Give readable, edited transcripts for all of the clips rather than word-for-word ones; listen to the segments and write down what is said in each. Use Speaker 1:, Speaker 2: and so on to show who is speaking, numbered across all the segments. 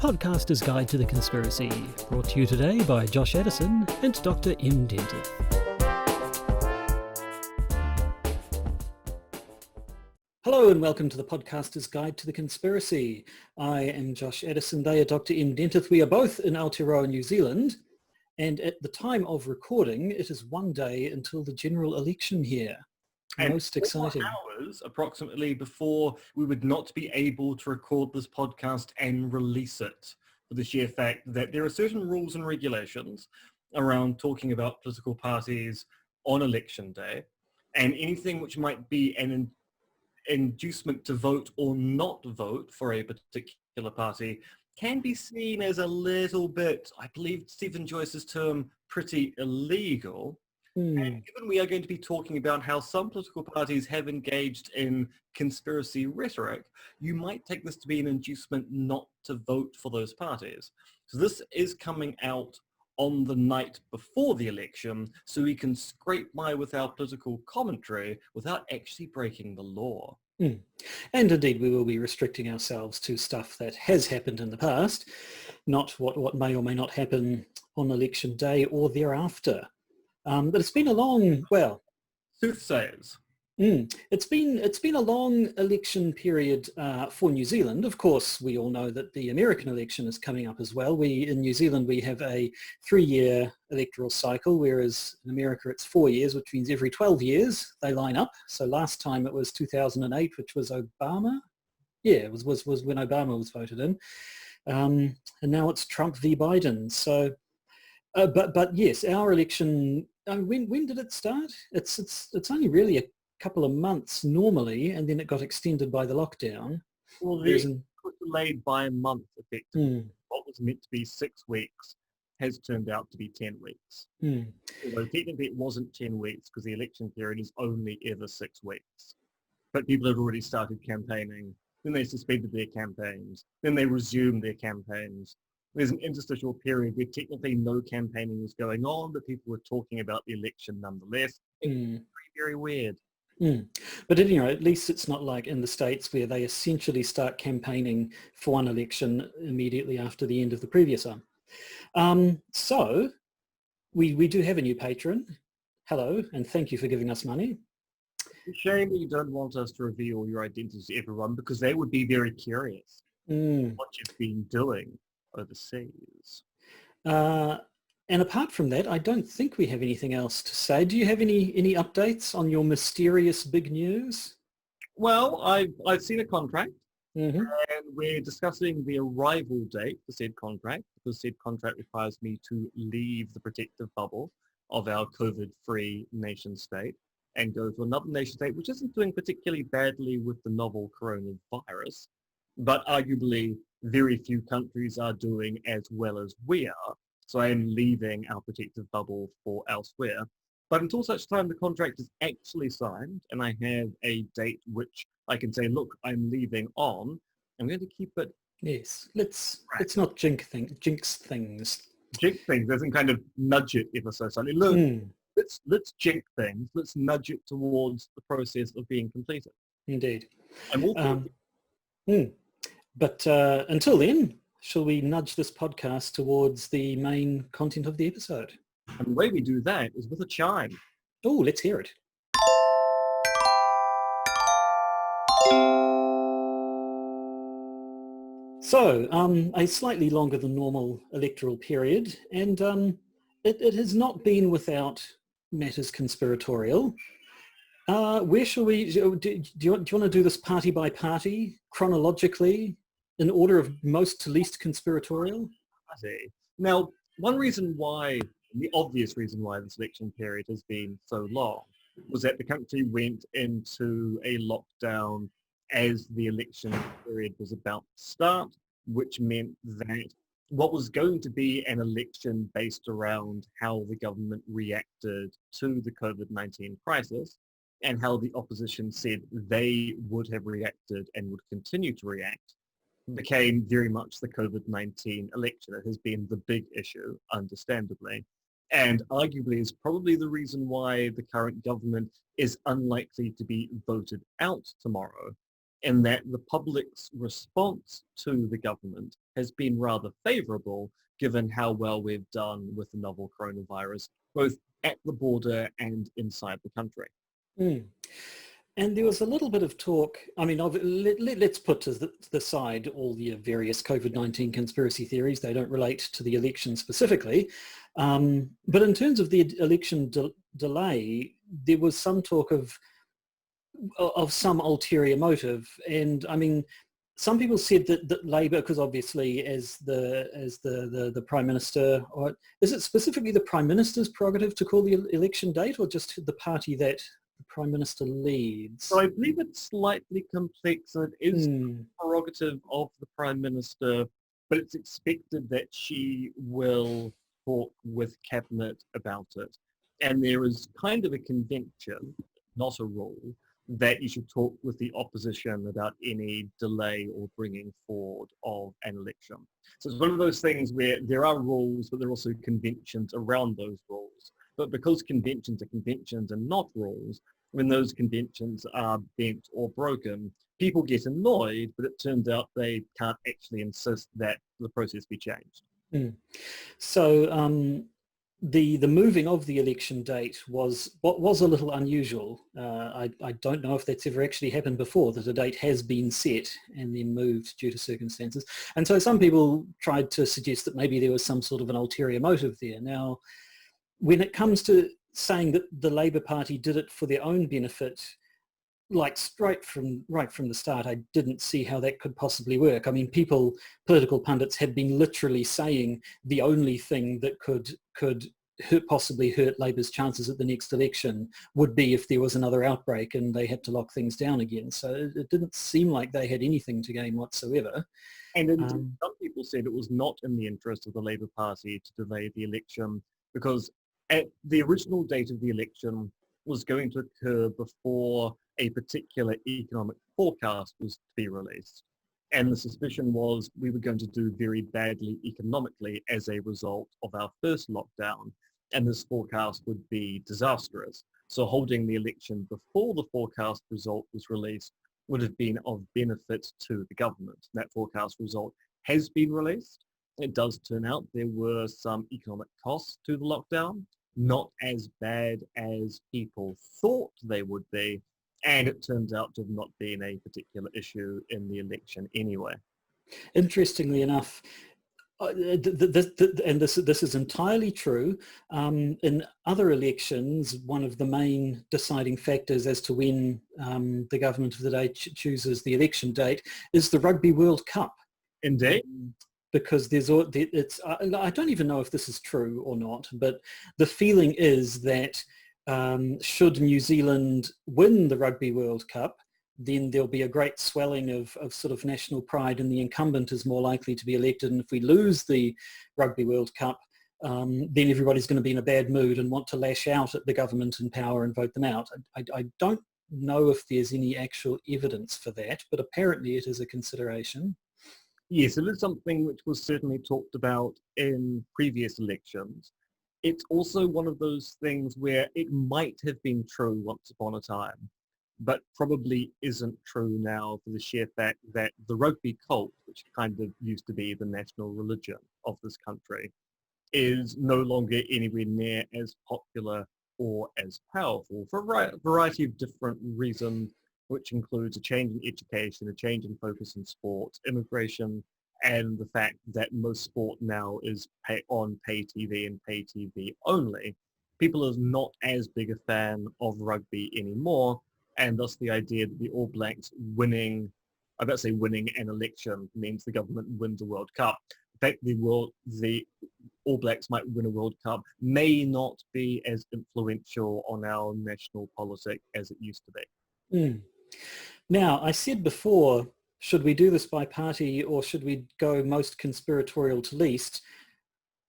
Speaker 1: Podcaster's Guide to the Conspiracy, brought to you today by Josh Edison and Dr. M. Dentith. Hello and welcome to the Podcaster's Guide to the Conspiracy. I am Josh Edison, they are Dr. M. Dentith. We are both in Aotearoa, New Zealand, and at the time of recording, it is one day until the general election here.
Speaker 2: And
Speaker 1: most exciting.
Speaker 2: 4 hours approximately before we would not be able to record this podcast and release it, for the sheer fact that there are certain rules and regulations around talking about political parties on election day, and anything which might be an inducement to vote or not vote for a particular party can be seen as a little bit, I believe Stephen Joyce's term, pretty illegal. And given we are going to be talking about how some political parties have engaged in conspiracy rhetoric, you might take this to be an inducement not to vote for those parties. So this is coming out on the night before the election, so we can scrape by with our political commentary without actually breaking the law.
Speaker 1: And indeed, we will be restricting ourselves to stuff that has happened in the past, not what may or may not happen on election day or thereafter. But it's been a long,
Speaker 2: Soothsayers.
Speaker 1: It's been a long election period for New Zealand. Of course, we all know that the American election is coming up as well. In New Zealand, we have a 3-year electoral cycle, whereas in America it's 4 years, which means every 12 years they line up. So last time it was 2008, which was Obama. Yeah, it was when Obama was voted in. And now it's Trump v. Biden. So, but yes, our election. When did it start? It's only really a couple of months normally, and then it got extended by the lockdown.
Speaker 2: Well, it was delayed by a month, effectively. What was meant to be 6 weeks has turned out to be 10 weeks. Although technically it wasn't 10 weeks because the election period is only ever 6 weeks. But people had already started campaigning. Then they suspended their campaigns. Then they resumed their campaigns. There's an interstitial period where technically no campaigning was going on, but people were talking about the election nonetheless. It's very, very weird.
Speaker 1: But at least it's not like in the States where they essentially start campaigning for one election immediately after the end of the previous one. So we do have a new patron. Hello, and thank you for giving us money.
Speaker 2: It's a shame that you don't want us to reveal your identity to everyone, because they would be very curious what you've been doing overseas.
Speaker 1: And apart from that, I don't think we have anything else to say. Do you have any updates on your mysterious big news?
Speaker 2: Well, I've seen a contract, and we're discussing the arrival date for said contract, because said contract requires me to leave the protective bubble of our COVID-free nation state and go to another nation state which isn't doing particularly badly with the novel coronavirus, but arguably very few countries are doing as well as we are. So I am leaving our protective bubble for elsewhere. But until such time the contract is actually signed and I have a date which I can say, look, I'm leaving on, I'm going to keep it.
Speaker 1: Yes, let's not jinx things.
Speaker 2: Jinx things, doesn't kind of nudge it ever so slightly. Look, let's jinx things. Let's nudge it towards the process of being completed.
Speaker 1: Indeed.
Speaker 2: I'm all
Speaker 1: But until then, shall we nudge this podcast towards the main content of the episode?
Speaker 2: And the way we do that is with a chime.
Speaker 1: Oh, let's hear it. So, a slightly longer than normal electoral period, and it has not been without matters conspiratorial. Where shall we, do you want to do this party by party, chronologically, in order of most to least conspiratorial?
Speaker 2: I see. Now, one reason why, the obvious reason why this election period has been so long, was that the country went into a lockdown as the election period was about to start, which meant that what was going to be an election based around how the government reacted to the COVID-19 crisis and how the opposition said they would have reacted and would continue to react, became very much the COVID-19 election. It has been the big issue, understandably, and arguably is probably the reason why the current government is unlikely to be voted out tomorrow, in that the public's response to the government has been rather favourable, given how well we've done with the novel coronavirus, both at the border and inside the country.
Speaker 1: Mm. And there was a little bit of talk, I mean, let's put to the side all the various COVID-19 conspiracy theories. They don't relate to the election specifically. But in terms of the election delay, there was some talk of some ulterior motive. And I mean, some people said that Labour, because obviously as the Prime Minister, or is it specifically the Prime Minister's prerogative to call the election date, or just the party that the Prime Minister leads?
Speaker 2: So I believe it's slightly complex, and it is the prerogative of the Prime Minister, but it's expected that she will talk with Cabinet about it. And there is kind of a convention, not a rule, that you should talk with the opposition about any delay or bringing forward of an election. So it's one of those things where there are rules, but there are also conventions around those rules. But because conventions are conventions and not rules, when those conventions are bent or broken, people get annoyed, but it turns out they can't actually insist that the process be changed.
Speaker 1: Mm. So the moving of the election date was a little unusual. I don't know if that's ever actually happened before, that a date has been set and then moved due to circumstances. And so some people tried to suggest that maybe there was some sort of an ulterior motive there. Now, when it comes to saying that the Labour Party did it for their own benefit, like right from the start, I didn't see how that could possibly work. I mean, political pundits had been literally saying the only thing that could possibly hurt Labour's chances at the next election would be if there was another outbreak and they had to lock things down again. So it didn't seem like they had anything to gain whatsoever.
Speaker 2: And some people said it was not in the interest of the Labour Party to delay the election, because at the original date of the election was going to occur before a particular economic forecast was to be released. And the suspicion was we were going to do very badly economically as a result of our first lockdown, and this forecast would be disastrous. So holding the election before the forecast result was released would have been of benefit to the government. That forecast result has been released. It does turn out there were some economic costs to the lockdown, not as bad as people thought they would be, and it turns out to have not been a particular issue in the election anyway.
Speaker 1: Interestingly enough, and this is entirely true, in other elections, one of the main deciding factors as to when the government of the day chooses the election date is the Rugby World Cup.
Speaker 2: Indeed.
Speaker 1: Because I don't even know if this is true or not, but the feeling is that should New Zealand win the Rugby World Cup, then there'll be a great swelling of sort of national pride, and the incumbent is more likely to be elected. And if we lose the Rugby World Cup, then everybody's going to be in a bad mood and want to lash out at the government in power and vote them out. I don't know if there's any actual evidence for that, but apparently it is a consideration.
Speaker 2: Yes, it is something which was certainly talked about in previous elections. It's also one of those things where it might have been true once upon a time, but probably isn't true now, for the sheer fact that the rugby cult, which kind of used to be the national religion of this country, is no longer anywhere near as popular or as powerful for a variety of different reasons, which includes a change in education, a change in focus in sports, immigration, and the fact that most sport now is on pay TV and pay TV only. People are not as big a fan of rugby anymore, and thus the idea that the All Blacks winning an election means the government wins a World Cup. In fact, the All Blacks might win a World Cup may not be as influential on our national politics as it used to be.
Speaker 1: Mm. Now, I said before, should we do this by party or should we go most conspiratorial to least?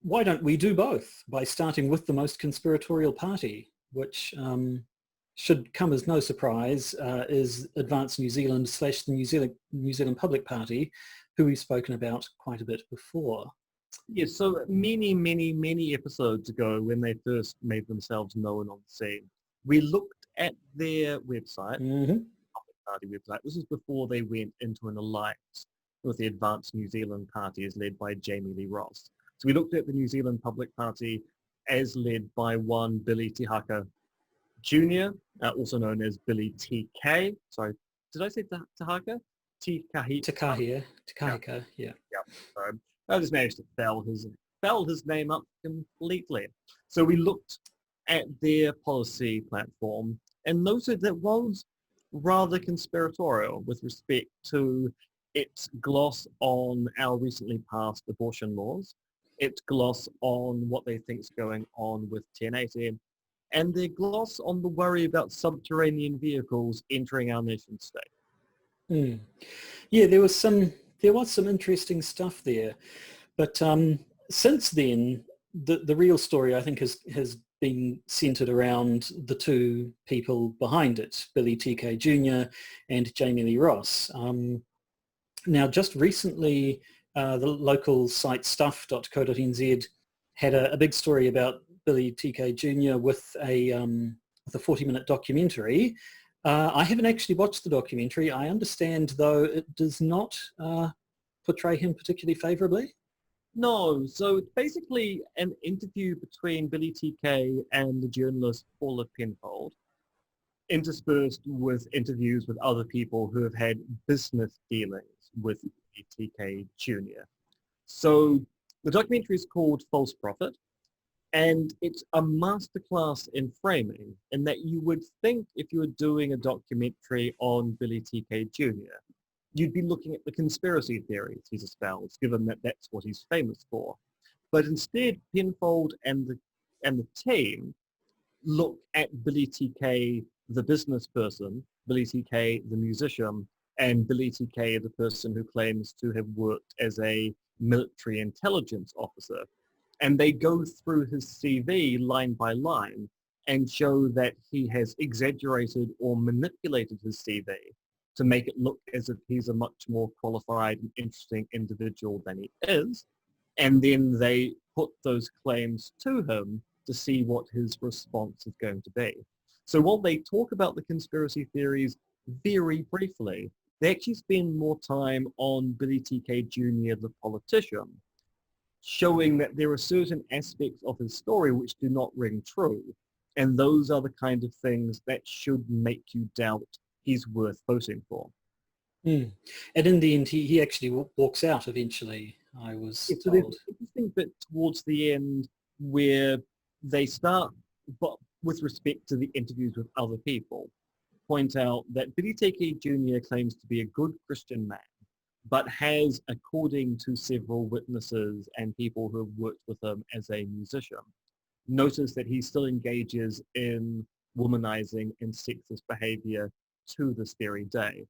Speaker 1: Why don't we do both by starting with the most conspiratorial party, which should come as no surprise, is Advance New Zealand / the New Zealand Public Party, who we've spoken about quite a bit before.
Speaker 2: Yes, so many episodes ago, when they first made themselves known on the scene, we looked at their website, Public Party website. This is before they went into an alliance with the Advanced New Zealand Party as led by Jamie Lee Ross. So we looked at the New Zealand Public Party as led by one Billy Te Haka Jr., also known as Billy TK. Sorry, did I say Te Haka?
Speaker 1: Takahika, yeah.
Speaker 2: So I just managed to foul his name up completely. So we looked at their policy platform and noted that was rather conspiratorial with respect to its gloss on our recently passed abortion laws, its gloss on what they think is going on with 1080, and their gloss on the worry about subterranean vehicles entering our nation state.
Speaker 1: Mm. Yeah, there was some interesting stuff there, but since then, the real story I think has been centered around the two people behind it, Billy TK Jr. and Jamie Lee Ross. Now, just recently, the local site stuff.co.nz had a big story about Billy TK Jr. with a 40-minute documentary. I haven't actually watched the documentary. I understand, though, it does not portray him particularly favourably.
Speaker 2: No, so it's basically an interview between Billy TK and the journalist Paula Penfold, interspersed with interviews with other people who have had business dealings with Billy TK Jr. So the documentary is called False Prophet, and it's a masterclass in framing, in that you would think if you were doing a documentary on Billy TK Jr., you'd be looking at the conspiracy theories he's espoused, given that that's what he's famous for. But instead, Penfold and the team look at Billy TK, the business person, Billy TK, the musician, and Billy TK, the person who claims to have worked as a military intelligence officer. And they go through his CV line by line and show that he has exaggerated or manipulated his CV to make it look as if he's a much more qualified and interesting individual than he is. And then they put those claims to him to see what his response is going to be. So while they talk about the conspiracy theories very briefly, they actually spend more time on Billy TK Jr., the politician, showing that there are certain aspects of his story which do not ring true. And those are the kind of things that should make you doubt he's worth voting for.
Speaker 1: Mm. And in the end, he actually walks out eventually, I was
Speaker 2: So
Speaker 1: told.
Speaker 2: there's an interesting bit towards the end where they start, but with respect to the interviews with other people, point out that Billy TK Jr. claims to be a good Christian man, but has, according to several witnesses and people who have worked with him as a musician, noticed that he still engages in womanizing and sexist behavior to this very day.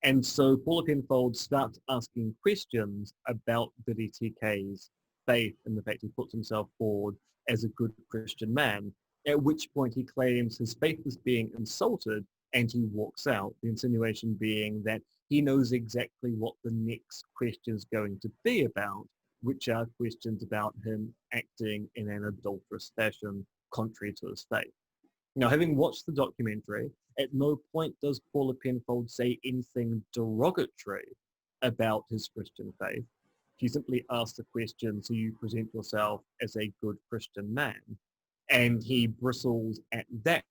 Speaker 2: And so Paula Penfold starts asking questions about Billy TK's faith and the fact he puts himself forward as a good Christian man, at which point he claims his faith is being insulted and he walks out, the insinuation being that he knows exactly what the next question is going to be about, which are questions about him acting in an adulterous fashion contrary to his faith. Now, having watched the documentary, at no point does Paula Penfold say anything derogatory about his Christian faith. She simply asks the question, so you present yourself as a good Christian man? And he bristles at that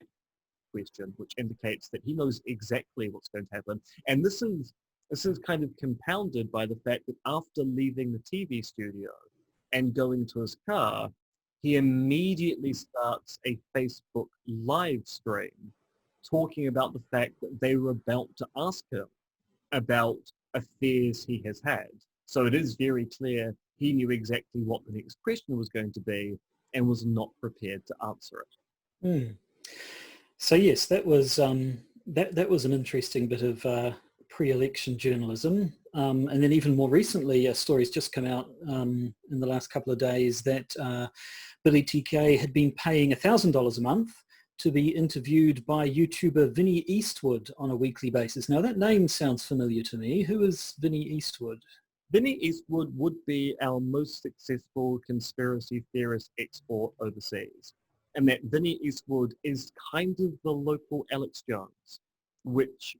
Speaker 2: question, which indicates that he knows exactly what's going to happen. And this is kind of compounded by the fact that after leaving the TV studio and going to his car, he immediately starts a Facebook live stream talking about the fact that they were about to ask him about affairs he has had. So it is very clear he knew exactly what the next question was going to be and was not prepared to answer it.
Speaker 1: Mm. So yes, that was that was an interesting bit of pre-election journalism. And then even more recently, a story's just come out in the last couple of days that Billy TK had been paying $1,000 a month to be interviewed by YouTuber Vinnie Eastwood on a weekly basis. Now that name sounds familiar to me. Who is Vinnie Eastwood?
Speaker 2: Vinnie Eastwood would be our most successful conspiracy theorist export overseas. And that Vinnie Eastwood is kind of the local Alex Jones, which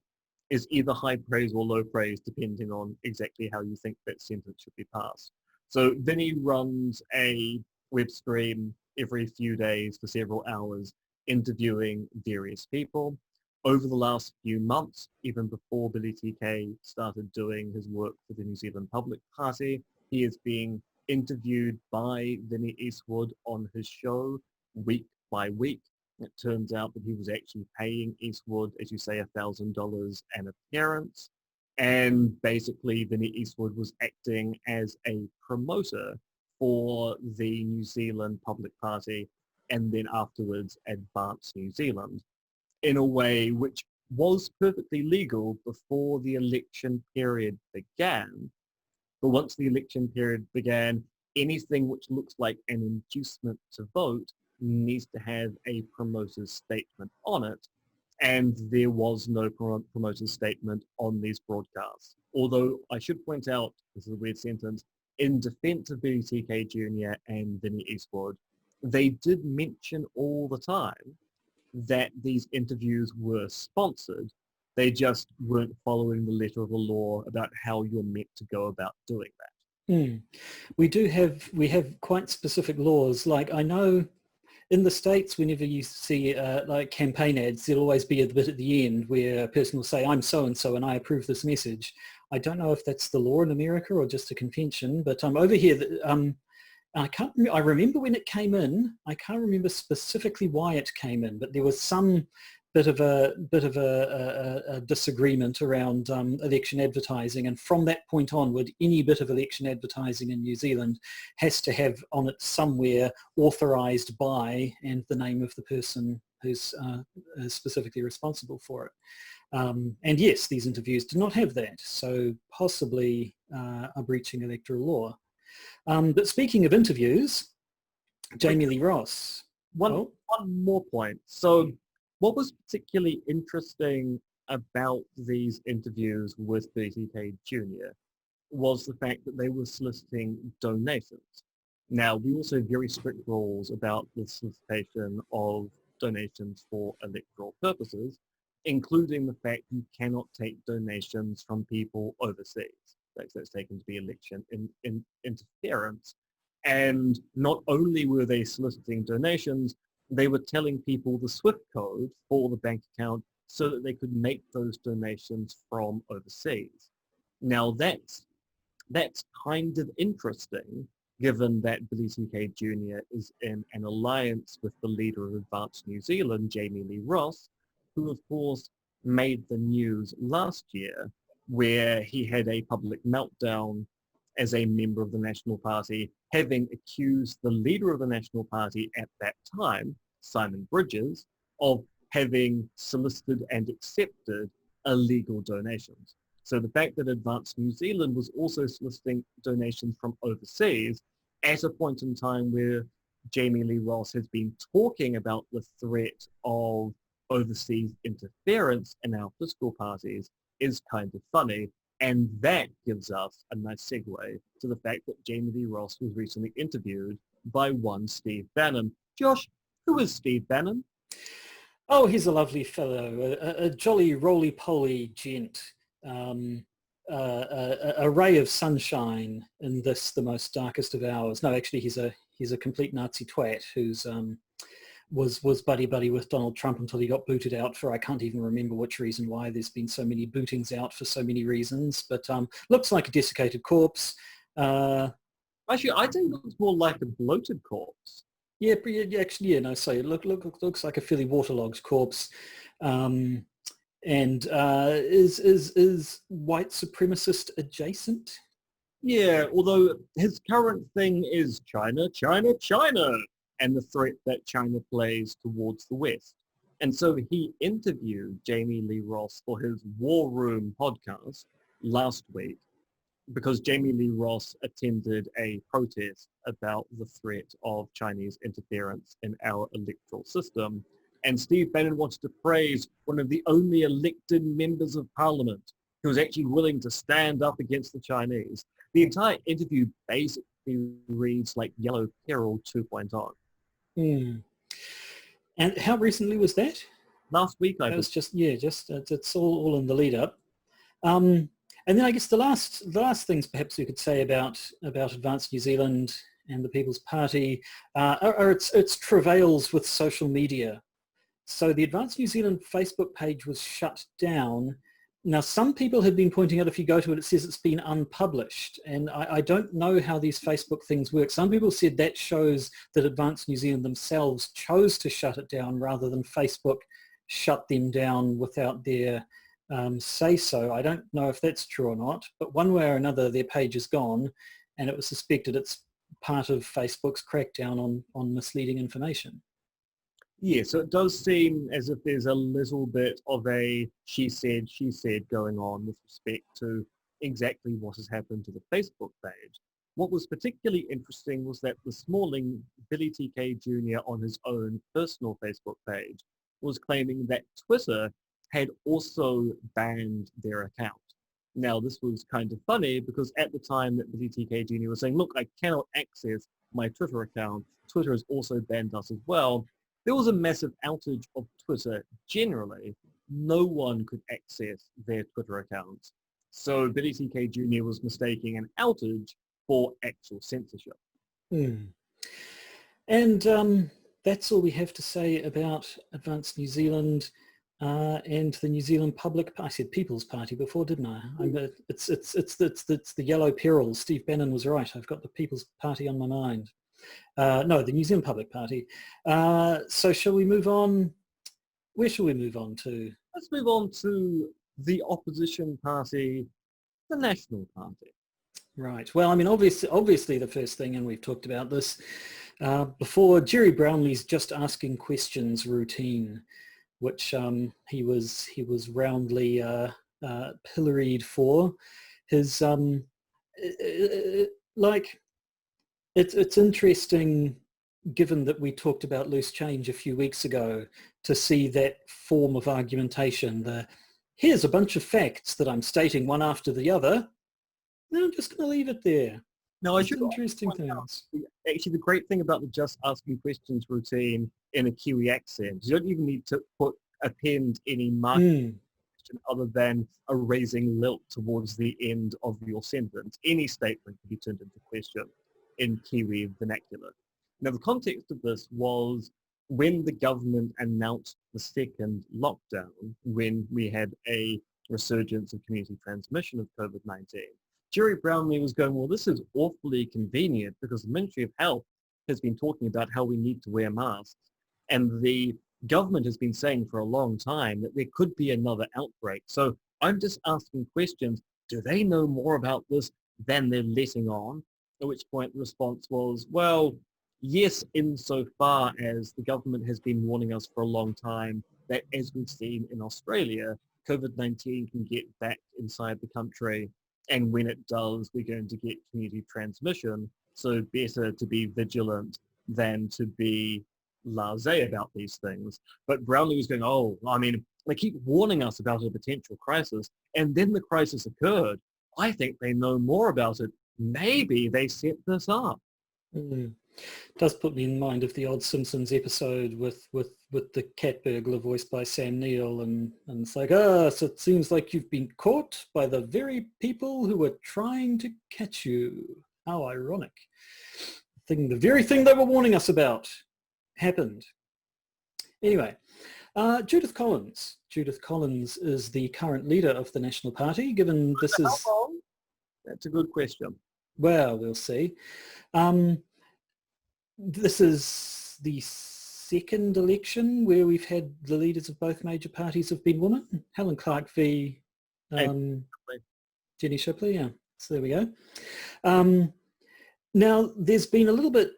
Speaker 2: is either high praise or low praise, depending on exactly how you think that sentence should be passed. So Vinny runs a web stream every few days for several hours, interviewing various people. Over the last few months, even before Billy TK started doing his work for the New Zealand Public Party, he is being interviewed by Vinny Eastwood on his show week by week. It turns out that he was actually paying Eastwood, as you say, $1,000 an appearance. And basically, Vinny Eastwood was acting as a promoter for the New Zealand Public Party and then afterwards Advance New Zealand in a way which was perfectly legal before the election period began. But once the election period began, anything which looks like an inducement to vote needs to have a promoter's statement on it. And there was no promoter's statement on these broadcasts. Although I should point out, this is a weird sentence, in defense of Billy TK Jr. and Vinny Eastwood, they did mention all the time that these interviews were sponsored. They just weren't following the letter of the law about how you're meant to go about doing that.
Speaker 1: We have quite specific laws. Like I know in the States, whenever you see like campaign ads, there'll always be a bit at the end where a person will say, I'm so-and-so and I approve this message. I don't know if that's the law in America or just a convention, but over here, I remember when it came in. I can't remember specifically why it came in, but there was some bit of a disagreement around election advertising, and from that point onward, any bit of election advertising in New Zealand has to have on it somewhere authorised by and the name of the person who's specifically responsible for it. And yes, these interviews do not have that, so possibly are breaching electoral law. But speaking of interviews, Jamie Lee Ross.
Speaker 2: One more point. So what was particularly interesting about these interviews with BTK Jr. was the fact that they were soliciting donations. Now, we also have very strict rules about the solicitation of donations for electoral purposes, including the fact you cannot take donations from people overseas. That's taken to be election interference. And not only were they soliciting donations, they were telling people the SWIFT code for the bank account so that they could make those donations from overseas. Now that's kind of interesting, given that Billy TK Jr. is in an alliance with the leader of Advance New Zealand, Jamie Lee Ross, who of course made the news last year, where he had a public meltdown as a member of the National Party, having accused the leader of the National Party at that time, Simon Bridges, of having solicited and accepted illegal donations. So the fact that Advance New Zealand was also soliciting donations from overseas at a point in time where Jamie Lee Ross has been talking about the threat of overseas interference in our political parties is kind of funny. And that gives us a nice segue to the fact that Jamie Lee Ross was recently interviewed by one Steve Bannon. Josh, who is Steve Bannon?
Speaker 1: Oh, he's a lovely fellow, a jolly roly-poly gent, a ray of sunshine in this, the most darkest of hours. No, actually, he's a complete Nazi twat who's was buddy with Donald Trump until he got booted out for I can't even remember which reason why. There's been so many bootings out for so many reasons, but looks like a desiccated corpse.
Speaker 2: Actually, I think it looks more like a bloated corpse.
Speaker 1: Yeah, actually, yeah, no, so it looks like a fairly waterlogged corpse. And is white supremacist adjacent?
Speaker 2: Yeah, although his current thing is China, China, China, and the threat that China plays towards the West. And so he interviewed Jamie Lee Ross for his War Room podcast last week because Jamie Lee Ross attended a protest about the threat of Chinese interference in our electoral system. And Steve Bannon wanted to praise one of the only elected members of parliament who was actually willing to stand up against the Chinese. The entire interview basically reads like Yellow Peril 2.0.
Speaker 1: And how recently was that?
Speaker 2: Last week,
Speaker 1: That was just it's all in the lead up. And then I guess the last things perhaps we could say about Advance New Zealand and the People's Party are its travails with social media. So the Advance New Zealand Facebook page was shut down. Now, some people have been pointing out if you go to it, it says it's been unpublished. And I don't know how these Facebook things work. Some people said that shows that Advance New Zealand themselves chose to shut it down rather than Facebook shut them down without their say-so. I don't know if that's true or not, but one way or another, their page is gone, and it was suspected it's part of Facebook's crackdown on misleading information.
Speaker 2: Yeah, so it does seem as if there's a little bit of a she said going on with respect to exactly what has happened to the Facebook page. What was particularly interesting was that this morning, Billy TK Jr. on his own personal Facebook page was claiming that Twitter had also banned their account. Now, this was kind of funny because at the time that Billy TK Jr. was saying, look, I cannot access my Twitter account, Twitter has also banned us as well. There was a massive outage of Twitter generally. No one could access their Twitter accounts. So Billy TK Jr. was mistaking an outage for actual censorship.
Speaker 1: And that's all we have to say about Advance New Zealand and the New Zealand Public. I said People's Party before, didn't I? It's the Yellow Perils. Steve Bannon was right. I've got the People's Party on my mind. No, the New Zealand Public Party. So shall we move on? Where shall we move on to?
Speaker 2: Let's move on to the opposition party, the National Party.
Speaker 1: Right. Well, I mean, obviously the first thing, and we've talked about this before, Jerry Brownlee's just asking questions routine, which he was roundly pilloried for. His It's interesting, given that we talked about loose change a few weeks ago, to see that form of argumentation. Here's a bunch of facts that I'm stating one after the other. No, I'm just going to leave it there.
Speaker 2: Now,
Speaker 1: it's interesting things.
Speaker 2: Actually, the great thing about the just asking questions routine in a Kiwi accent, you don't even need to append any marking question other than a raising lilt towards the end of your sentence. Any statement can be turned into question in Kiwi vernacular. Now, the context of this was when the government announced the second lockdown, when we had a resurgence of community transmission of COVID-19, Jerry Brownlee was going, well, this is awfully convenient because the Ministry of Health has been talking about how we need to wear masks, and the government has been saying for a long time that there could be another outbreak. So I'm just asking questions. Do they know more about this than they're letting on? At which point the response was, well, yes, insofar as the government has been warning us for a long time that, as we've seen in Australia, COVID-19 can get back inside the country, and when it does, we're going to get community transmission, so better to be vigilant than to be blasé about these things. But Brownlee was going, oh, I mean, they keep warning us about a potential crisis, and then the crisis occurred. I think they know more about it. Maybe they set this up.
Speaker 1: Does put me in mind of the odd Simpsons episode with the cat burglar voiced by Sam Neill, and it's like, so it seems like you've been caught by the very people who were trying to catch you. How ironic. The very thing they were warning us about happened. Anyway, Judith Collins. Judith Collins is the current leader of the National Party, given this is...
Speaker 2: That's a good question.
Speaker 1: Well, we'll see. This is the second election where we've had the leaders of both major parties have been women. Helen Clark v. Jenny Shipley, yeah. So there we go. Now, there's been a little bit...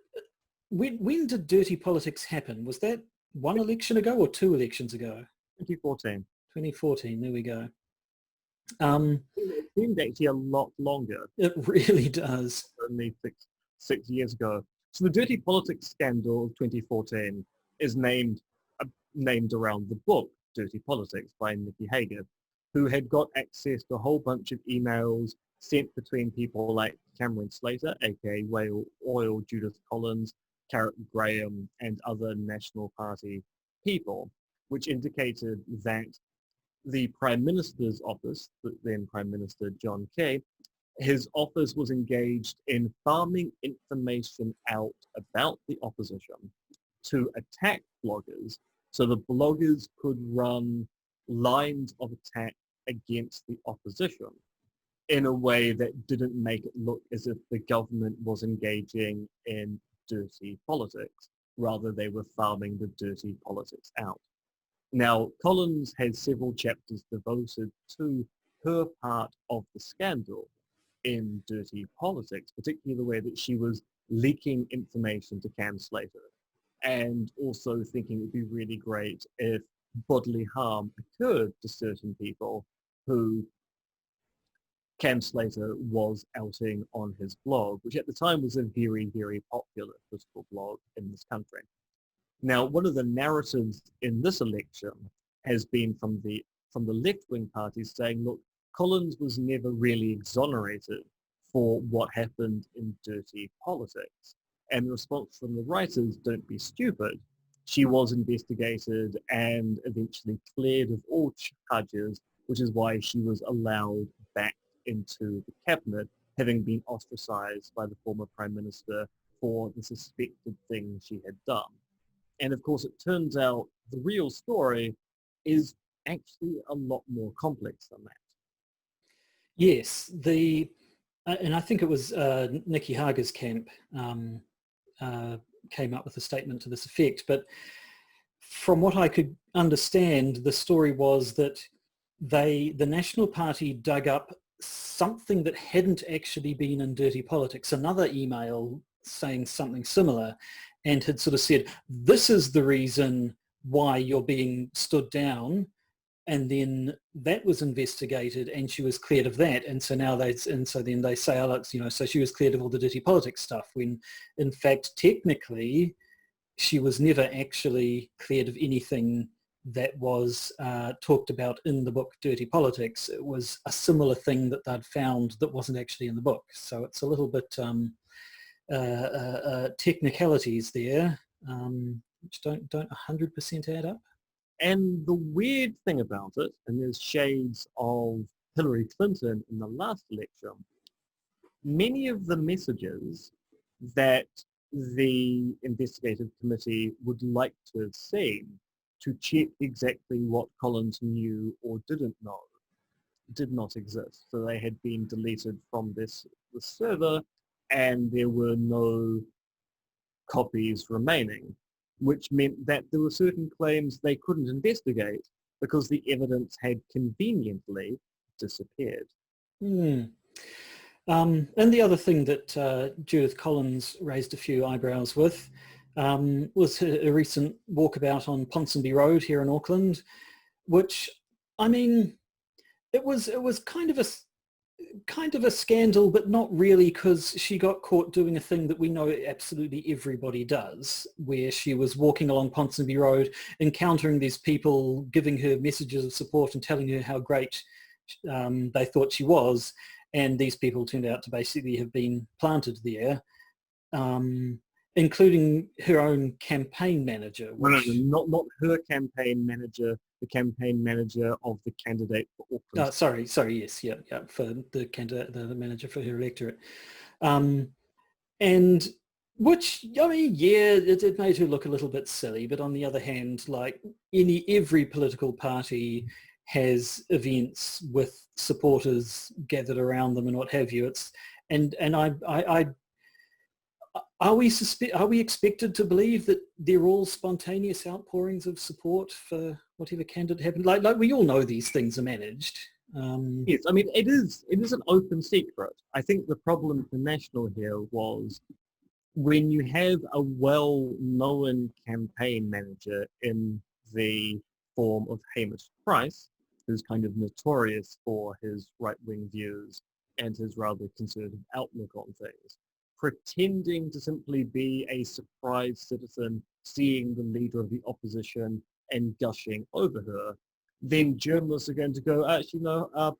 Speaker 1: When did dirty politics happen? Was that one election ago or two elections ago?
Speaker 2: 2014.
Speaker 1: 2014, there we go.
Speaker 2: It seemed actually a lot longer.
Speaker 1: It really does.
Speaker 2: Only six years ago. So the dirty politics scandal of 2014 is named around the book Dirty Politics by Nikki Hager, who had got access to a whole bunch of emails sent between people like Cameron Slater, aka Whale Oil, Judith Collins, Carrot Graham, and other National Party people, which indicated that the Prime Minister's office, the then Prime Minister John Key, his office was engaged in farming information out about the opposition to attack bloggers, so the bloggers could run lines of attack against the opposition in a way that didn't make it look as if the government was engaging in dirty politics. Rather, they were farming the dirty politics out. Now, Collins has several chapters devoted to her part of the scandal in dirty politics, particularly the way that she was leaking information to Cam Slater, and also thinking it would be really great if bodily harm occurred to certain people who Cam Slater was outing on his blog, which at the time was a very, very popular political blog in this country. Now, one of the narratives in this election has been from the left-wing parties saying, look, Collins was never really exonerated for what happened in dirty politics. And the response from the writers, don't be stupid. She was investigated and eventually cleared of all charges, which is why she was allowed back into the cabinet, having been ostracized by the former Prime Minister for the suspected things she had done. And of course, it turns out the real story is actually a lot more complex than that.
Speaker 1: Yes, and I think it was Nikki Hager's camp came up with a statement to this effect. But from what I could understand, the story was that the National Party dug up something that hadn't actually been in dirty politics, another email saying something similar, and had sort of said, this is the reason why you're being stood down. And then that was investigated and she was cleared of that. And so now then they say, oh, look, so she was cleared of all the dirty politics stuff, when in fact, technically, she was never actually cleared of anything that was talked about in the book Dirty Politics. It was a similar thing that they'd found that wasn't actually in the book. So it's a little bit technicalities there, which don't 100% add up.
Speaker 2: And the weird thing about it, and there's shades of Hillary Clinton in the last election, many of the messages that the investigative committee would like to have seen to check exactly what Collins knew or didn't know did not exist. So they had been deleted from the server and there were no copies remaining, which meant that there were certain claims they couldn't investigate because the evidence had conveniently disappeared.
Speaker 1: And the other thing that Judith Collins raised a few eyebrows with was a recent walkabout on Ponsonby Road here in Auckland, which, I mean, it was kind of a scandal, but not really, because she got caught doing a thing that we know absolutely everybody does, where she was walking along Ponsonby Road, encountering these people, giving her messages of support and telling her how great they thought she was. And these people turned out to basically have been planted there, including her own campaign manager.
Speaker 2: Which... No, not her campaign manager, the campaign manager of the candidate for Auckland.
Speaker 1: Sorry, yes, yeah, for the candidate, the manager for her electorate. And which, I mean, yeah, it made her look a little bit silly, but on the other hand, like every political party has events with supporters gathered around them and what have you. Are we expected to believe that they're all spontaneous outpourings of support for whatever candidate happened? Like we all know these things are managed.
Speaker 2: Yes, I mean it is an open secret. I think the problem for National here was when you have a well-known campaign manager in the form of Hamish Price, who's kind of notorious for his right-wing views and his rather conservative outlook on things, pretending to simply be a surprised citizen, seeing the leader of the opposition and gushing over her, then journalists are going to go, actually, no,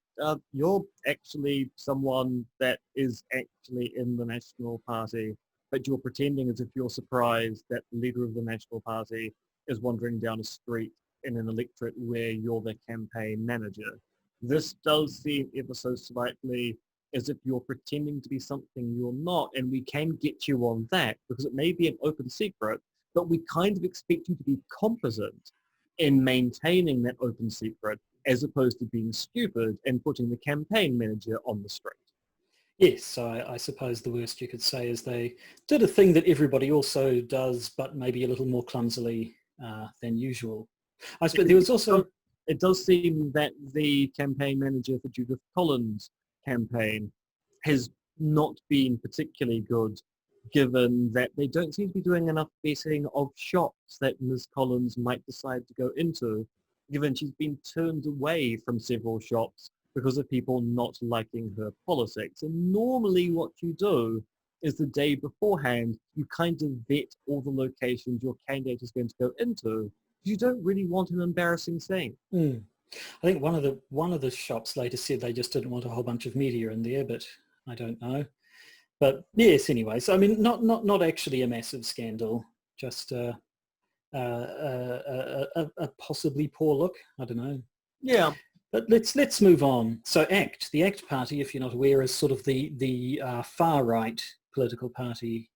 Speaker 2: you're actually someone that is actually in the National Party, but you're pretending as if you're surprised that the leader of the National Party is wandering down a street in an electorate where you're the campaign manager. This does seem ever so slightly as if you're pretending to be something you're not, and we can get you on that because it may be an open secret, but we kind of expect you to be competent in maintaining that open secret as opposed to being stupid and putting the campaign manager on the street.
Speaker 1: Yes, so I suppose the worst you could say is they did a thing that everybody also does, but maybe a little more clumsily than usual. I suppose there was also...
Speaker 2: It does seem that the campaign manager for Judith Collins' campaign has not been particularly good, given that they don't seem to be doing enough vetting of shops that Ms. Collins might decide to go into, given she's been turned away from several shops because of people not liking her politics. And normally what you do is the day beforehand, you kind of vet all the locations your candidate is going to go into. You don't really want an embarrassing scene.
Speaker 1: I think one of the shops later said they just didn't want a whole bunch of media in there, but I don't know. But yes, anyway, so I mean, not actually a massive scandal, just a possibly poor look. I don't know.
Speaker 2: Yeah.
Speaker 1: But let's move on. So the ACT party, if you're not aware, is sort of the far right political party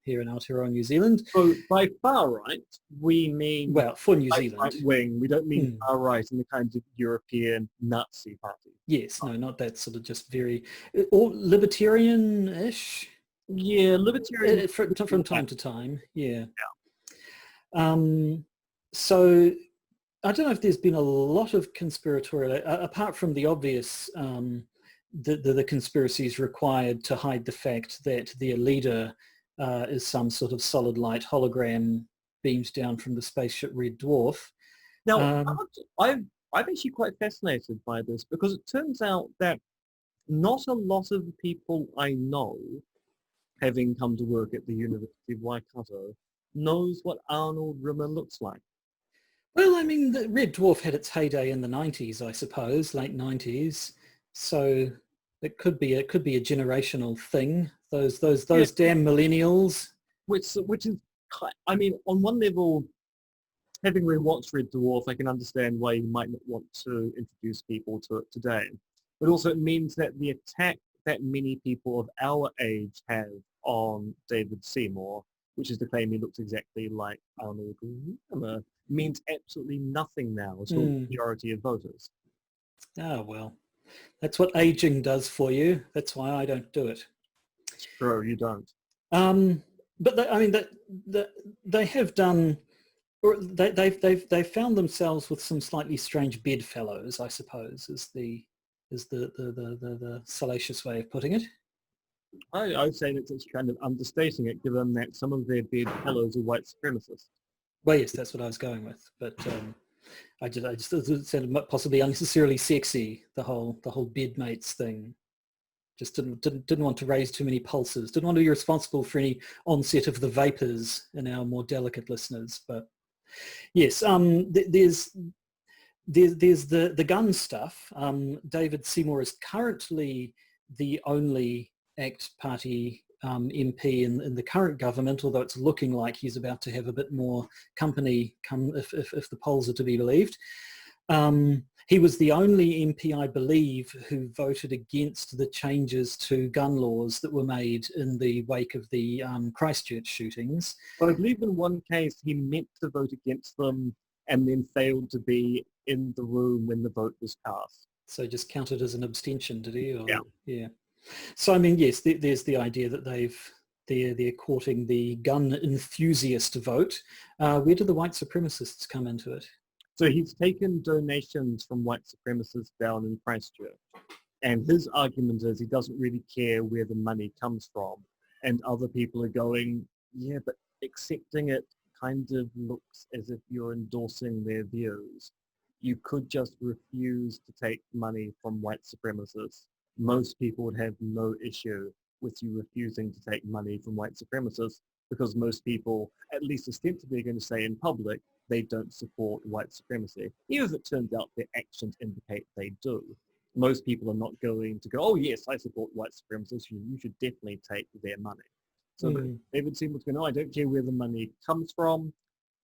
Speaker 1: here in Aotearoa, New Zealand.
Speaker 2: So by far right, we mean...
Speaker 1: Well, for New Zealand.
Speaker 2: Right wing. We don't mean far right in the kind of European Nazi party.
Speaker 1: Yes, no, not that sort of just very... Or libertarian-ish?
Speaker 2: Yeah, libertarian.
Speaker 1: From time to time, yeah. So I don't know if there's been a lot of conspiratorial, apart from the obvious, the conspiracies required to hide the fact that their leader is some sort of solid light hologram beamed down from the spaceship Red Dwarf.
Speaker 2: Now, I'm actually quite fascinated by this because it turns out that not a lot of people I know, having come to work at the University of Waikato, knows what Arnold Rimmer looks like.
Speaker 1: Well, I mean, the Red Dwarf had its heyday in the 90s, I suppose, late 90s. So it could be a generational thing. Those damn millennials.
Speaker 2: Which is, I mean, on one level, having rewatched Red Dwarf, I can understand why you might not want to introduce people to it today. But also it means that the attack that many people of our age have on David Seymour, which is the claim he looks exactly like Arnold Rimmer, means absolutely nothing now to the majority of voters.
Speaker 1: Oh, well, that's what aging does for you. That's why I don't do it.
Speaker 2: True, you don't.
Speaker 1: But they have done, or they've found themselves with some slightly strange bedfellows, I suppose, is the salacious way of putting it.
Speaker 2: I'd say that it's kind of understating it, given that some of their bedfellows are white supremacists.
Speaker 1: Well, yes, that's what I was going with, but I just it sounded possibly unnecessarily sexy. The whole bedmates thing. Just didn't want to raise too many pulses. Didn't want to be responsible for any onset of the vapors in our more delicate listeners. But yes, there's the gun stuff. David Seymour is currently the only ACT Party MP in the current government, although it's looking like he's about to have a bit more company come if the polls are to be believed. He was the only MP, I believe, who voted against the changes to gun laws that were made in the wake of the Christchurch shootings.
Speaker 2: But I believe in one case he meant to vote against them and then failed to be in the room when the vote was cast.
Speaker 1: So just counted as an abstention, did he? Or,
Speaker 2: yeah.
Speaker 1: So I mean, yes, there's the idea that they're courting the gun enthusiast vote. Where do the white supremacists come into it?
Speaker 2: So he's taken donations from white supremacists down in Christchurch. And his argument is he doesn't really care where the money comes from. And other people are going, yeah, but accepting it kind of looks as if you're endorsing their views. You could just refuse to take money from white supremacists. Most people would have no issue with you refusing to take money from white supremacists because most people, at least ostensibly, are going to say in public, they don't support white supremacy. Even if it turns out their actions indicate they do. Most people are not going to go, oh yes, I support white supremacists, you should definitely take their money. So David Seymour's going, no, I don't care where the money comes from,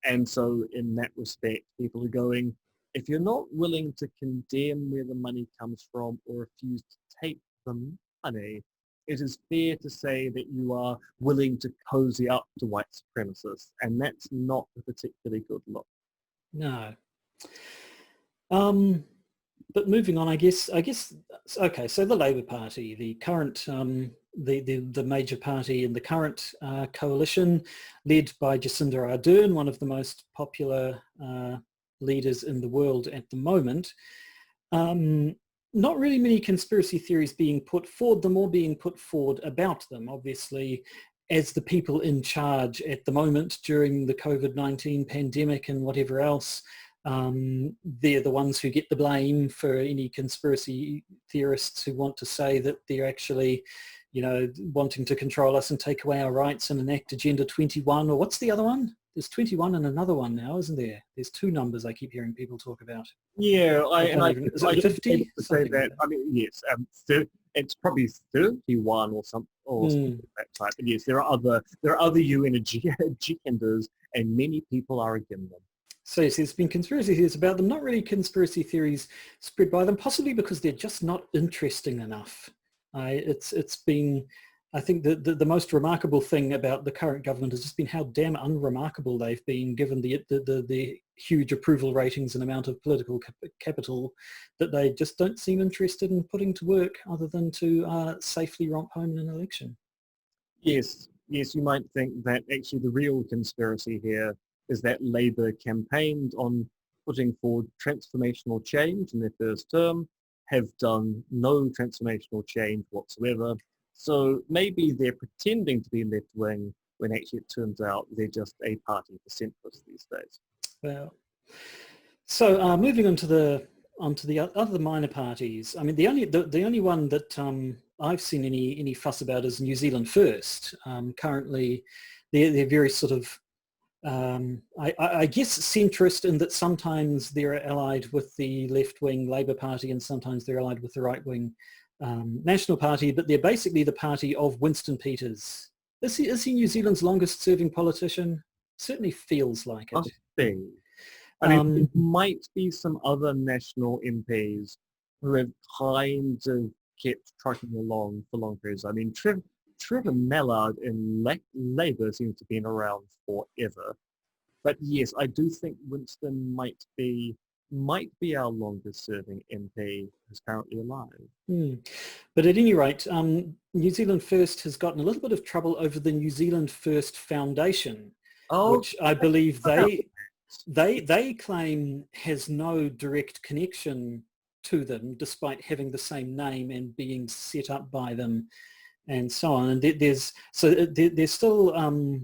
Speaker 2: And so in that respect, people are going, if you're not willing to condemn where the money comes from or refuse to take the money, it is fair to say that you are willing to cozy up to white supremacists. And that's not a particularly good look.
Speaker 1: No. But moving on, I guess, okay, so the Labour Party, the current, the major party in the current coalition, led by Jacinda Ardern, one of the most popular leaders in the world at the moment. Not really many conspiracy theories being put forward, the more being put forward about them, obviously, as the people in charge at the moment during the COVID-19 pandemic and whatever else. They're the ones who get the blame for any conspiracy theorists who want to say that they're actually, wanting to control us and take away our rights and enact Agenda 21, or what's the other one? There's 21 and another one now, isn't there? There's two numbers I keep hearing people talk about.
Speaker 2: Yeah,
Speaker 1: is it 50?
Speaker 2: Say that. I mean, yes, it's probably 31 or something, something of that type. But yes, there are other UN agendas, and many people are against them.
Speaker 1: So yes, there's been conspiracy theories about them, not really conspiracy theories spread by them, possibly because they're just not interesting enough. It's been, I think the most remarkable thing about the current government has just been how damn unremarkable they've been, given the huge approval ratings and amount of political capital, that they just don't seem interested in putting to work other than to safely romp home in an election.
Speaker 2: Yes, you might think that actually the real conspiracy here is that Labour campaigned on putting forward transformational change in their first term, have done no transformational change whatsoever. So maybe they're pretending to be left-wing when actually it turns out they're just a party for centrists these days.
Speaker 1: Well, so moving on to the other minor parties. I mean, the only one that I've seen any fuss about is New Zealand First. Currently, they're very sort of I guess centrist in that sometimes they're allied with the left-wing Labour Party and sometimes they're allied with the right-wing National Party, but they're basically the party of Winston Peters. Is he New Zealand's longest-serving politician? Certainly feels like it.
Speaker 2: Must be. I mean, there might be some other national MPs who have kind of kept trucking along for long periods. I mean, Trevor Mallard in Labour seems to have been around forever. But yes, I do think Winston might be our longest serving MP who's currently alive.
Speaker 1: But at any rate, New Zealand First has gotten a little bit of trouble over the New Zealand First Foundation, which I believe they claim has no direct connection to them, despite having the same name and being set up by them and so on. And there's still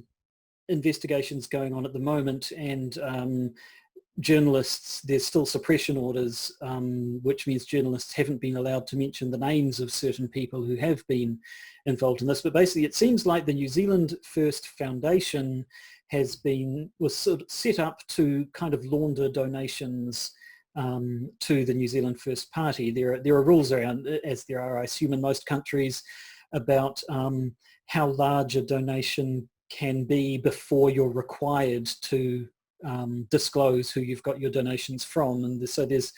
Speaker 1: investigations going on at the moment, and journalists, there's still suppression orders, which means journalists haven't been allowed to mention the names of certain people who have been involved in this. But basically it seems like the New Zealand First Foundation was sort of set up to kind of launder donations to the New Zealand First Party. There are rules around, as there are, I assume, in most countries, about how large a donation can be before you're required to disclose who you've got your donations from. And so there's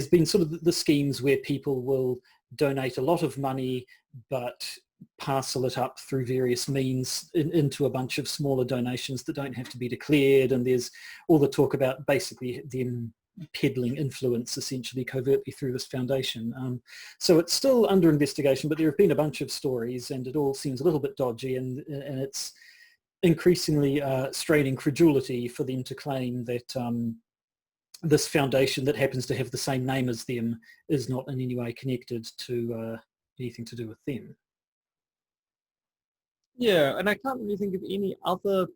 Speaker 1: been sort of the schemes where people will donate a lot of money but parcel it up through various means into a bunch of smaller donations that don't have to be declared. And there's all the talk about basically them peddling influence essentially covertly through this foundation. So it's still under investigation, but there have been a bunch of stories and it all seems a little bit dodgy, and it's increasingly straining credulity for them to claim that this foundation that happens to have the same name as them is not in any way connected to anything to do with them.
Speaker 2: Yeah, and I can't really think of any other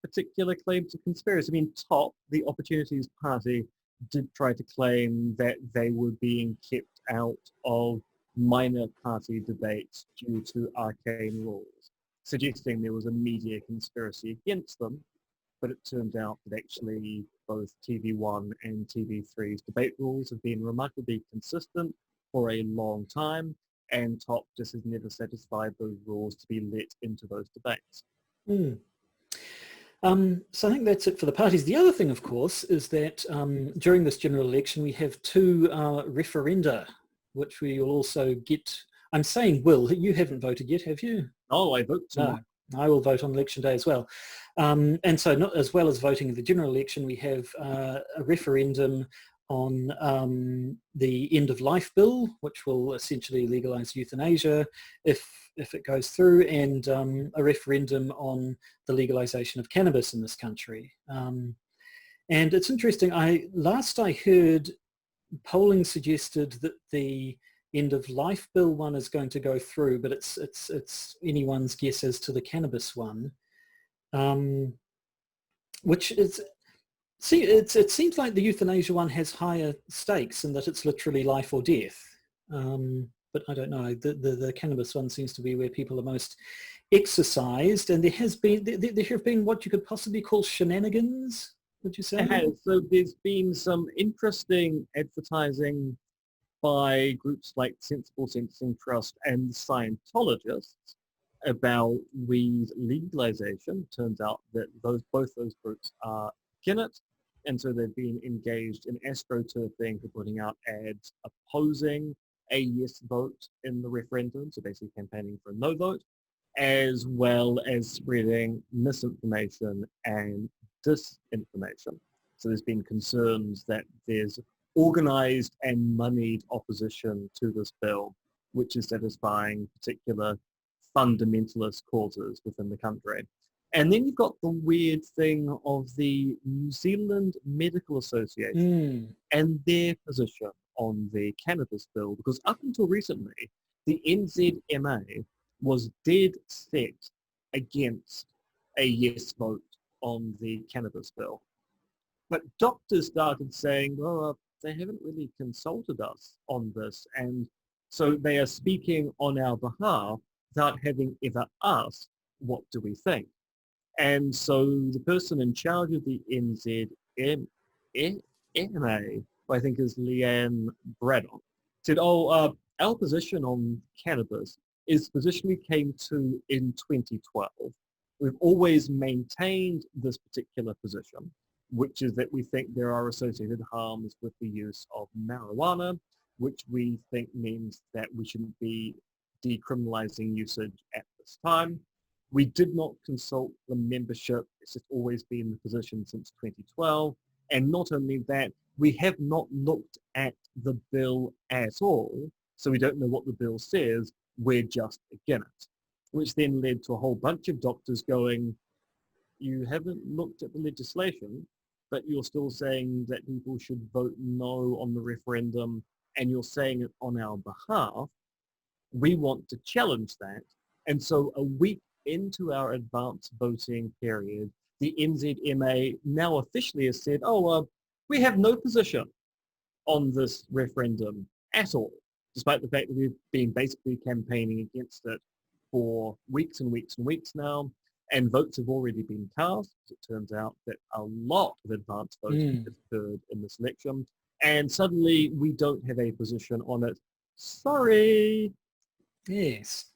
Speaker 2: particular claims of conspiracy. I mean, TOP, the Opportunities Party, did try to claim that they were being kept out of minor party debates due to arcane rules, suggesting there was a media conspiracy against them. But it turned out that actually both TV1 and TV3's debate rules have been remarkably consistent for a long time, and TOP just has never satisfied those rules to be let into those debates.
Speaker 1: So I think that's it for the parties. The other thing, of course, is that during this general election, we have two referenda, which we will also get. I'm saying will. You haven't voted yet, have you?
Speaker 2: Oh, I vote tomorrow.
Speaker 1: No, I will vote on election day as well. And so not as well as voting in the general election, we have a referendum on the end of life bill, which will essentially legalise euthanasia if it goes through, and a referendum on the legalisation of cannabis in this country. And it's interesting, last I heard, polling suggested that the end of life bill one is going to go through, but it's anyone's guess as to the cannabis one, which is, see, it seems like the euthanasia one has higher stakes in that it's literally life or death. But I don't know. The cannabis one seems to be where people are most exercised, and there have been what you could possibly call shenanigans. Would you say?
Speaker 2: It has. So there's been some interesting advertising by groups like Sensible Sentencing Trust and Scientologists about weed legalization. Turns out that both those groups are in it, and so they've been engaged in astroturfing for putting out ads opposing a yes vote in the referendum, so basically campaigning for a no vote, as well as spreading misinformation and disinformation. So there's been concerns that there's organized and moneyed opposition to this bill, which is satisfying particular fundamentalist causes within the country. And then you've got the weird thing of the New Zealand Medical Association and their position on the cannabis bill, because up until recently, the NZMA was dead set against a yes vote on the cannabis bill. But doctors started saying, well, they haven't really consulted us on this, and so they are speaking on our behalf without having ever asked, what do we think? And so the person in charge of the NZMA, who I think is Leanne Braddock, said, our position on cannabis is the position we came to in 2012. We've always maintained this particular position, which is that we think there are associated harms with the use of marijuana, which we think means that we shouldn't be decriminalizing usage at this time. We did not consult the membership. It's just always been the position since 2012. And not only that, we have not looked at the bill at all, so we don't know what the bill says. We're just against it, which then led to a whole bunch of doctors going, you haven't looked at the legislation, but you're still saying that people should vote no on the referendum, and you're saying it on our behalf. We want to challenge that. And so a week into our advance voting period, the NZMA now officially has said, we have no position on this referendum at all, despite the fact that we've been basically campaigning against it for weeks and weeks and weeks now, and votes have already been cast. It turns out that a lot of advance voting has occurred in this election, and suddenly we don't have a position on it. Sorry.
Speaker 1: Yes.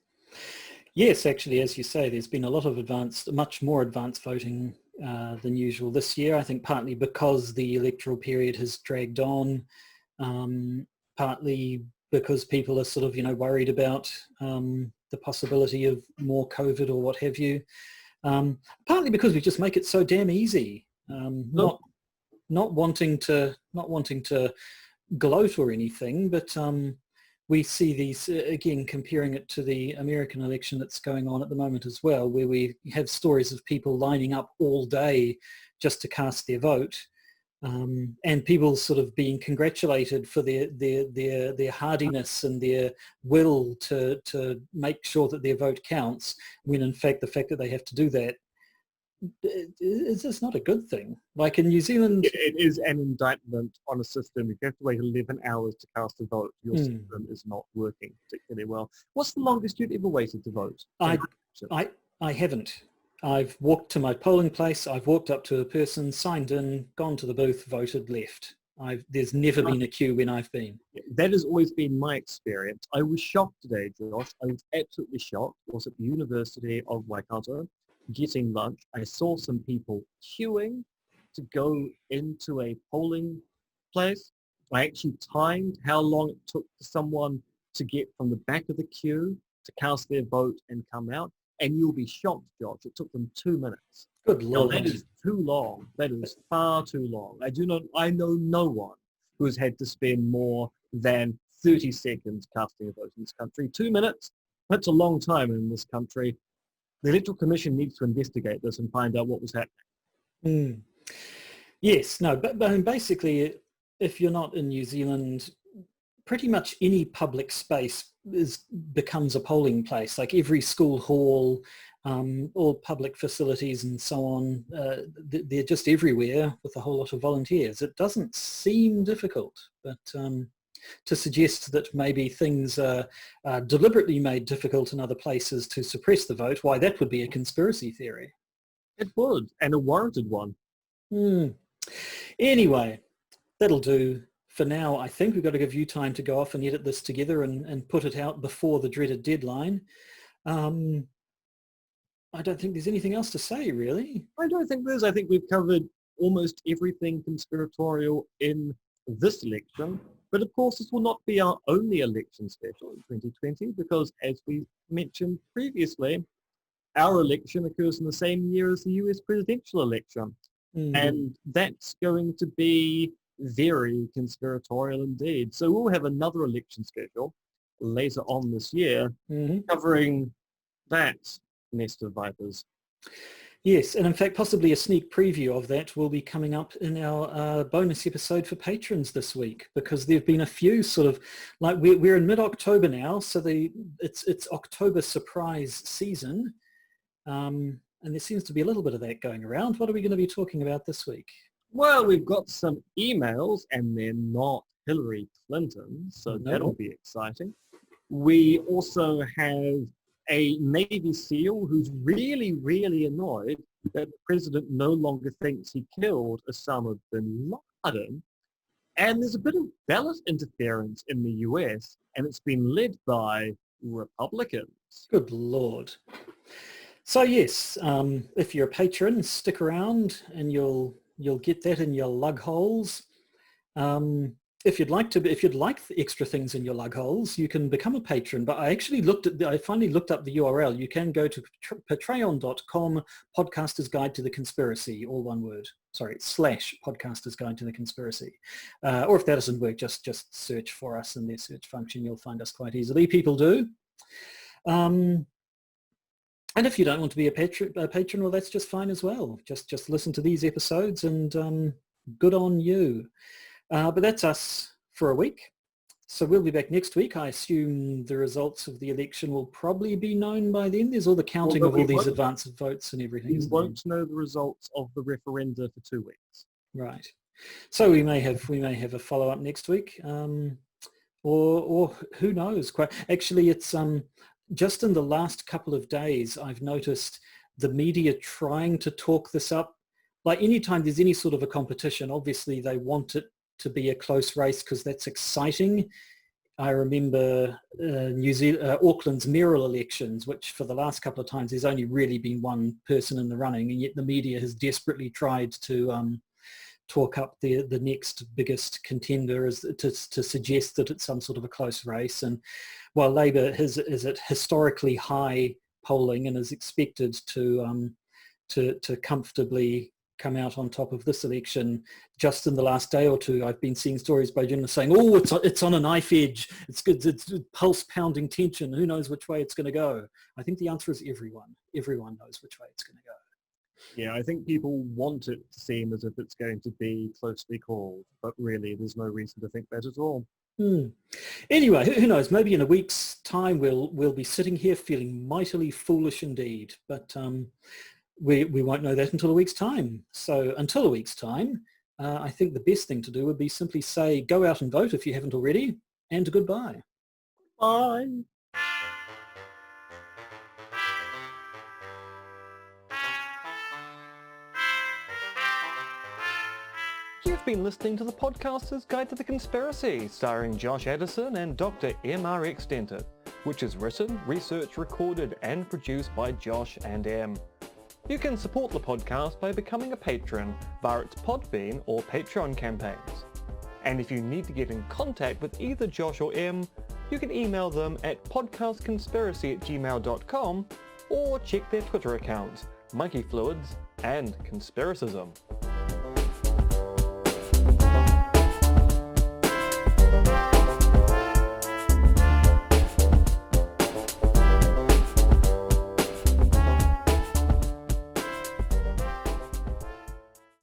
Speaker 1: Yes, actually, as you say, there's been a lot of much more advanced voting than usual this year. I think partly because the electoral period has dragged on, partly because people are sort of, worried about the possibility of more COVID or what have you. Partly because we just make it so damn easy. Not wanting to gloat or anything, but we see these, again, comparing it to the American election that's going on at the moment as well, where we have stories of people lining up all day just to cast their vote, and people sort of being congratulated for their hardiness and their will to make sure that their vote counts, when in fact the fact that they have to do that is just not a good thing. Like in New Zealand...
Speaker 2: It is an indictment on a system. If you have to wait 11 hours to cast a vote, your system is not working particularly well. What's the longest you've ever waited to vote?
Speaker 1: I haven't. I've walked to my polling place, I've walked up to a person, signed in, gone to the booth, voted, left. There's never been a queue when I've been.
Speaker 2: That has always been my experience. I was shocked today, Josh. I was absolutely shocked. I was at the University of Waikato, getting lunch, I saw some people queuing to go into a polling place. I actually timed how long it took for someone to get from the back of the queue to cast their vote and come out. And you'll be shocked, Josh, it took them 2 minutes.
Speaker 1: Good
Speaker 2: Now
Speaker 1: Lord.
Speaker 2: that is too long. That is far too long. I know no one who has had to spend more than 30 seconds casting a vote in this country. 2 minutes, that's a long time in this country. The Electoral Commission needs to investigate this and find out what was happening.
Speaker 1: Mm. Yes, no, but basically, if you're not in New Zealand, pretty much any public space becomes a polling place. Like every school hall, all public facilities and so on, they're just everywhere with a whole lot of volunteers. It doesn't seem difficult, but to suggest that maybe things are deliberately made difficult in other places to suppress the vote, why that would be a conspiracy theory.
Speaker 2: It would, and a warranted one.
Speaker 1: Anyway, that'll do for now. I think we've got to give you time to go off and edit this together and put it out before the dreaded deadline. I don't think there's anything else to say, really.
Speaker 2: I don't think there's. I think we've covered almost everything conspiratorial in this election. But of course, this will not be our only election special in 2020 because, as we mentioned previously, our election occurs in the same year as the US presidential election. And that's going to be very conspiratorial indeed. So we'll have another election special later on this year covering that nest of vipers.
Speaker 1: Yes, and in fact, possibly a sneak preview of that will be coming up in our bonus episode for patrons this week, because there have been a few sort of, like we're in mid-October now, so it's October surprise season, and there seems to be a little bit of that going around. What are we going to be talking about this week?
Speaker 2: Well, we've got some emails, and they're not Hillary Clinton, so that'll be exciting. We also have a Navy SEAL who's really, really annoyed that the president no longer thinks he killed Osama bin Laden. And there's a bit of ballot interference in the US, and it's been led by Republicans.
Speaker 1: Good Lord. So yes, if you're a patron, stick around and you'll get that in your lug holes. If you'd like the extra things in your lug holes, you can become a patron. But I finally looked up the URL. You can go to patreon.com /Podcasters Guide to the Conspiracy, all one word. Sorry, /Podcasters Guide to the Conspiracy. Or if that doesn't work, just search for us in their search function. You'll find us quite easily. People do. And if you don't want to be a patron, well, that's just fine as well. Just listen to these episodes and good on you. But that's us for a week. So we'll be back next week. I assume the results of the election will probably be known by then. There's all the counting of all these advance votes and everything.
Speaker 2: We won't know the results of the referenda for 2 weeks.
Speaker 1: Right. So we may have a follow-up next week. Or who knows? Actually, it's just in the last couple of days, I've noticed the media trying to talk this up. Like anytime there's any sort of a competition, obviously they want it to be a close race because that's exciting. I remember Auckland's mayoral elections, which for the last couple of times there's only really been one person in the running, and yet the media has desperately tried to talk up the next biggest contender to suggest that it's some sort of a close race. And while Labour is at historically high polling and is expected to comfortably come out on top of this election, just in the last day or two, I've been seeing stories by journalists saying, "Oh, it's on a knife edge. It's good. It's pulse pounding tension. Who knows which way it's going to go?" I think the answer is everyone. Everyone knows which way it's going to go.
Speaker 2: Yeah, I think people want it to seem as if it's going to be closely called, but really there's no reason to think that at all.
Speaker 1: Anyway, who knows? Maybe in a week's time we'll be sitting here feeling mightily foolish indeed. But we won't know that until a week's time. So until a week's time, I think the best thing to do would be simply say, go out and vote if you haven't already, and goodbye.
Speaker 2: Bye.
Speaker 3: You've been listening to the Podcaster's Guide to the Conspiracy, starring Josh Addison and Dr. MRX Denton, which is written, researched, recorded and produced by Josh and Em. You can support the podcast by becoming a patron via its Podbean or Patreon campaigns. And if you need to get in contact with either Josh or Em, you can email them at podcastconspiracy@gmail.com or check their Twitter accounts, Monkey Fluids and Conspiracism.